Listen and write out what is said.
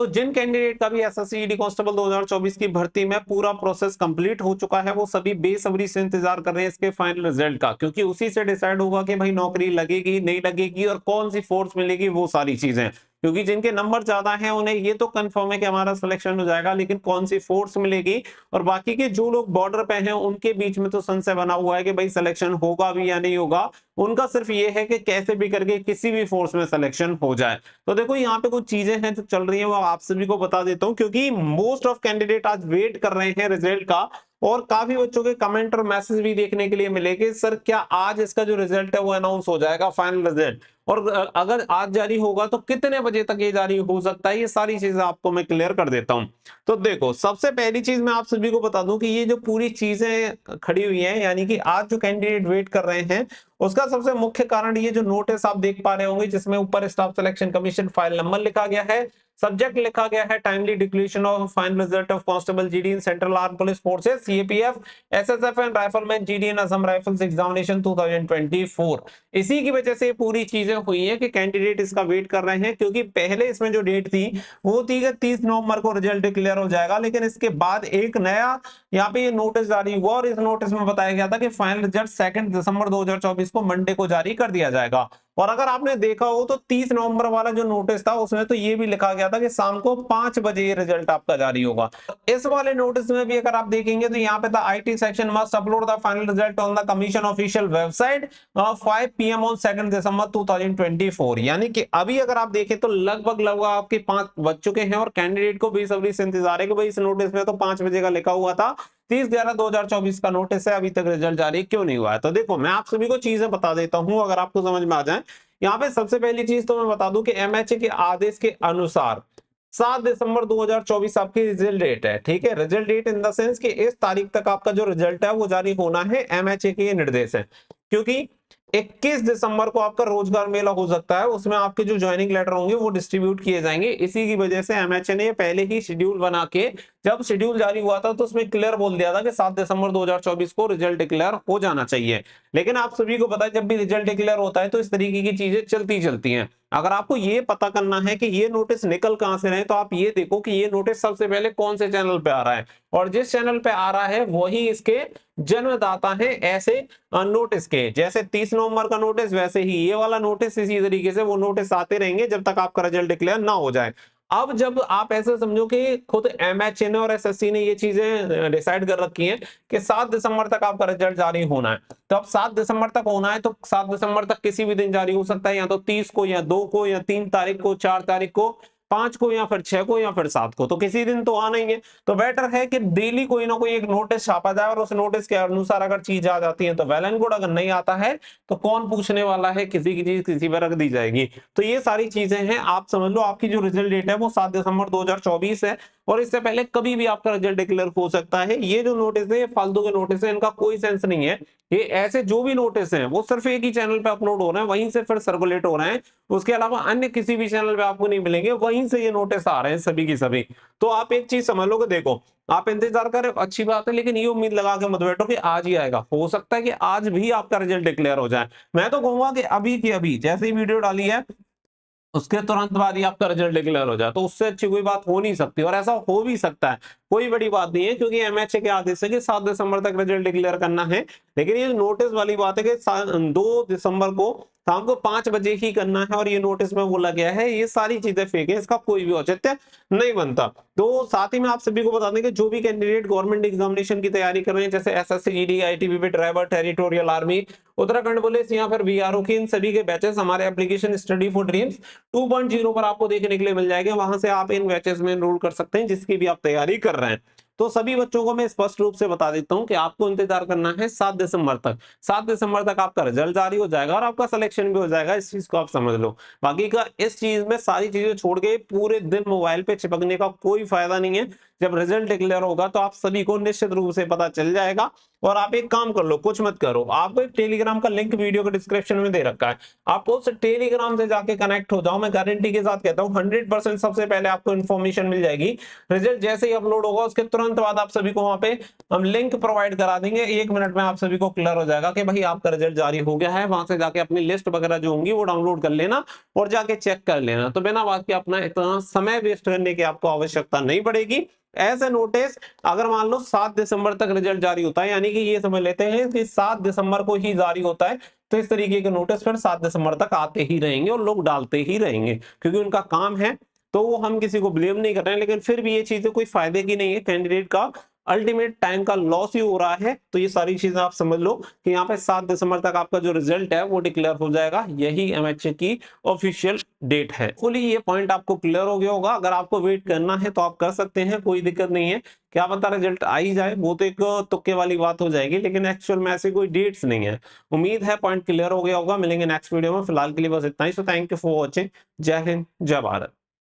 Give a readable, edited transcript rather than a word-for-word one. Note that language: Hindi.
तो जिन कैंडिडेट का भी एसएससी ईडी कांस्टेबल 2024 की भर्ती में पूरा प्रोसेस कंप्लीट हो चुका है, वो सभी बेसब्री से इंतजार कर रहे हैं इसके फाइनल रिजल्ट का, क्योंकि उसी से डिसाइड होगा कि भाई नौकरी लगेगी नहीं लगेगी और कौन सी फोर्स मिलेगी, वो सारी चीजें। क्योंकि जिनके नंबर ज्यादा हैं उन्हें ये तो कंफर्म है कि हमारा सिलेक्शन हो जाएगा, लेकिन कौन सी फोर्स मिलेगी और बाकी के जो लोग बॉर्डर पे हैं उनके बीच में तो संशय बना हुआ है कि भाई सिलेक्शन होगा भी या नहीं होगा। उनका सिर्फ ये है कि कैसे भी करके किसी भी फोर्स में सिलेक्शन हो जाए। तो देखो यहाँ पे कुछ चीजें हैं जो चल रही हैं, वो आप सभी को बता देता हूँ, क्योंकि मोस्ट ऑफ कैंडिडेट आज वेट कर रहे हैं रिजल्ट का। और काफी बच्चों के कमेंट और मैसेज भी देखने के लिए मिले कि सर क्या आज इसका जो रिजल्ट है वो अनाउंस हो जाएगा फाइनल रिजल्ट, और अगर आज जारी होगा तो कितने बजे तक ये जारी हो सकता है, ये सारी चीजें आपको मैं क्लियर कर देता हूं। तो देखो सबसे पहली चीज मैं आप सभी को बता दूं कि ये जो पूरी चीजें खड़ी हुई हैं, यानी कि आज जो कैंडिडेट वेट कर रहे हैं, उसका सबसे मुख्य कारण ये जो नोटिस आप देख पा रहे होंगे, जिसमें ऊपर staff selection commission file number लिखा गया है, सब्जेक्ट लिखा गया है timely declaration of final result of constable GD in central arm police forces CAPF SSF and rifleman GD in Assam rifles examination 2024। इसी की वजह से ये पूरी चीजें हुई हैं कि कैंडिडेट इसका वेट कर रहे हैं, क्योंकि पहले इसमें जो डेट थी वो थी कि 30 नवंबर को रिजल्ट डिक्लेयर हो जाएगा, लेकिन इसके बाद एक नया यहाँ पे ये नोटिस जारी हुआ और इस नोटिस में बताया गया था कि फाइनल रिजल्ट 2 दिसंबर 2024 को मंडे को जारी कर दिया जाएगा। और अगर आपने देखा हो तो 30 नवंबर वाला जो नोटिस था उसमें तो ये भी लिखा गया था कि शाम को 5 बजे ये रिजल्ट आपका जारी होगा। इस वाले नोटिस में भी अगर आप देखेंगे तो यहाँ पे था IT section must upload the final result on the commission official website 5 PM on 2 दिसंबर 2024। यानी कि अभी अगर आप देखें तो लगभग आपके 5 बज चुके हैं और कैंडिडेट को बेसब्री से इंतजार है कि भाई इस नोटिस में तो 5 बजे का लिखा हुआ था, 30/11/2024 का नोटिस है, अभी तक रिजल्ट जारी क्यों नहीं हुआ है। तो देखो मैं आप सभी को चीजें बता देता हूं अगर आपको समझ में आ जाए। यहाँ पे सबसे पहली चीज तो मैं बता दूं कि एमएचए के आदेश के अनुसार 7 दिसंबर 2024 आपकी रिजल्ट डेट है। ठीक है, result date in the sense कि इस तारीख तक आपका जो रिजल्ट है वो जारी होना है, एमएचए के निर्देश है। क्योंकि 21 दिसंबर को आपका रोजगार मेला हो सकता है, उसमें आपके जो ज्वाइनिंग लेटर होंगे वो डिस्ट्रीब्यूट किए जाएंगे। इसी की वजह से एमएचए ने पहले ही शेड्यूल बना के, जब शेड्यूल जारी हुआ था तो उसमें क्लियर बोल दिया था कि 7 दिसंबर 2024 को रिजल्ट डिक्लेयर हो जाना चाहिए। लेकिन आप सभी को पता है जब भी रिजल्ट डिक्लेयर होता है तो इस तरीके की चीजें चलती हैं। अगर आपको ये पता करना है कि ये नोटिस निकल कहां से रहे, तो आप ये देखो कि ये नोटिस सबसे पहले कौन से चैनल पे आ रहा है, और जिस चैनल पे आ रहा है वही इसके जन्मदाता है ऐसे नोटिस के। जैसे 30 नवंबर का नोटिस, वैसे ही ये वाला नोटिस, इसी तरीके से वो नोटिस आते रहेंगे जब तक आपका रिजल्ट डिक्लेयर ना हो जाए। अब जब आप ऐसे समझो कि खुद एमएचए ने और एसएससी ने ये चीजें डिसाइड कर रखी हैं कि 7 दिसंबर तक आपका रिजल्ट जारी होना है, तो अब 7 दिसंबर तक होना है तो 7 दिसंबर तक किसी भी दिन जारी हो सकता है, या तो 30 को या 2 को या 3 तारीख को, 4 तारीख को, 5 को या फिर 6 को या फिर 7 को, तो किसी दिन तो आना ही है। तो बेटर है कि डेली कोई ना कोई एक नोटिस छापा जाए और उस नोटिस के अनुसार अगर चीज आ जाती है तो वेल एंड गुड, अगर नहीं आता है तो कौन पूछने वाला है, किसी की चीज किसी पर रख दी जाएगी। तो ये सारी चीजें हैं, आप समझ लो आपकी जो रिजल्ट डेट है वो 7 दिसंबर 2024 है, और इससे पहले कभी भी आपका रिजल्ट डिक्लेयर हो सकता है। ये जो नोटिस है ये फालतू के नोटिस है, इनका कोई सेंस नहीं है। ये ऐसे जो भी नोटिस हैं वो सिर्फ एक ही चैनल पे अपलोड हो रहे हैं, वहीं से फिर सर्कुलेट हो रहे हैं, उसके अलावा अन्य किसी भी चैनल पे आपको नहीं मिलेंगे, वहीं से ये नोटिस आ रहे हैं सभी की सभी। तो आप एक चीज समझ लो कि देखो आप इंतजार करें अच्छी बात है, लेकिन ये उम्मीद लगा के मत बैठो कि आज ही आएगा। हो सकता है कि आज भी आपका रिजल्ट डिक्लेयर हो जाए। मैं तो कहूंगा कि अभी की अभी जैसे ही वीडियो डाली है उसके तुरंत बाद ही आपका रिजल्ट डिक्लेयर हो जाए, तो उससे अच्छी कोई बात हो नहीं सकती, और ऐसा हो भी सकता है, कोई बड़ी बात नहीं है, क्योंकि एमएचए के आदेश है कि 7 दिसंबर तक रिजल्ट डिक्लेयर करना है। लेकिन ये नोटिस वाली बात है कि 2 दिसंबर को शाम को 5 बजे ही करना है, और ये नोटिस में बोला गया है, ये सारी चीजें फेक है, इसका कोई भी औचित्य नहीं बनता। तो साथ ही में आप सभी को बता दें कि जो भी कैंडिडेट गवर्नमेंट एग्जामिनेशन की तैयारी कर रहे हैं, जैसे SSC GD ITBP driver territorial army Uttarakhand police या फिर वीआरओ की, इन सभी के बैचेस हमारे एप्लीकेशन स्टडी फॉर ड्रीम्स 2.0 पर आपको देखने के लिए मिल जाएंगे। वहां से आप इन बैचेस में एनरोल कर सकते हैं जिसकी भी आप तैयारी कर रहे हैं। तो सभी बच्चों को मैं स्पष्ट रूप से बता देता हूं कि आपको इंतजार करना है 7 दिसंबर तक। 7 दिसंबर तक आपका रिजल्ट जारी हो जाएगा और आपका सिलेक्शन भी हो जाएगा, इस चीज को आप समझ लो। बाकी का इस चीज में सारी चीजें छोड़ के पूरे दिन मोबाइल पे चिपकने का कोई फायदा नहीं है। जब रिजल्ट डिक्लेयर होगा तो आप सभी को निश्चित रूप से पता चल जाएगा। और आप एक काम कर लो, कुछ मत करो, आपको एक टेलीग्राम का लिंक वीडियो के डिस्क्रिप्शन में दे रखा है, आप उस टेलीग्राम से जाके कनेक्ट हो जाओ। मैं गारंटी के साथ कहता हूँ 100% सबसे पहले आपको इन्फॉर्मेशन मिल जाएगी। रिजल्ट जैसे ही अपलोड होगा उसके तुरंत बाद आप सभी को वहां पे हम लिंक प्रोवाइड करा देंगे, 1 मिनट में आप सभी को क्लियर हो जाएगा कि भाई आपका रिजल्ट जारी हो गया है। वहां से जाके अपनी लिस्ट वगैरह जो होंगी वो डाउनलोड कर लेना और जाके चेक कर लेना। तो बिना बात के अपना इतना समय वेस्ट करने की आपको आवश्यकता नहीं पड़ेगी। ऐसे नोटिस अगर मान लो 7 दिसंबर तक रिजल्ट जारी होता है, यानी कि ये समझ लेते हैं कि 7 दिसंबर को ही जारी होता है, तो इस तरीके के नोटिस फिर 7 दिसंबर तक आते ही रहेंगे और लोग डालते ही रहेंगे, क्योंकि उनका काम है। तो वो हम किसी को ब्लेम नहीं कर रहे हैं, लेकिन फिर भी ये चीजें कोई फायदे की नहीं है, कैंडिडेट का अल्टीमेट टाइम का लॉस ही हो रहा है। तो ये सारी चीजें आप समझ लो कि यहाँ पे 7 दिसंबर तक आपका जो रिजल्ट है वो डिक्लेयर हो जाएगा, यही एमएचए की ऑफिशियल डेट है। फुली ये पॉइंट आपको क्लियर हो गया होगा। अगर आपको वेट करना है तो आप कर सकते हैं, कोई दिक्कत नहीं है। क्या पता रिजल्ट आ ही जाए, वो तो एक तुक्के वाली बात हो जाएगी, लेकिन एक्चुअल में ऐसी कोई डेट्स नहीं है। उम्मीद है पॉइंट क्लियर हो गया होगा। मिलेंगे नेक्स्ट वीडियो में, फिलहाल के लिए बस इतना ही। So thank you for watching. जय हिंद, जय भारत।